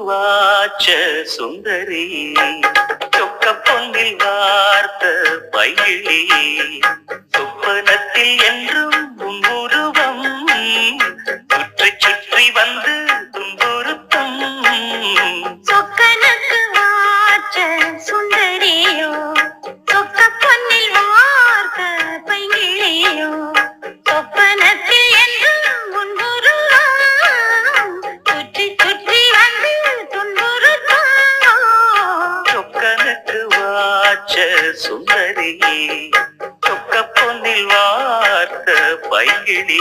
வாச்ச சுந்தரி சொக்க பொன்னில் வார்த்த பைகிழி சொப்பனத்தில் என்றும் உருவம் சுற்றி சுற்றி வந்து துன்புறுத்தும் சொக்கனுக்கு வாச்ச சுந்தரியோ சொக்க பொன்னில் வார்த்த பைங்கிழியோ சொப்பனத்தில் என்றும் உருவம் சுற்றி சுற்றி வந்து துன்புறுத்தும் சொக்கனுக்கு வாச்ச சுந்தரி சொக்க பொன்னில் வார்த்த பைகிழி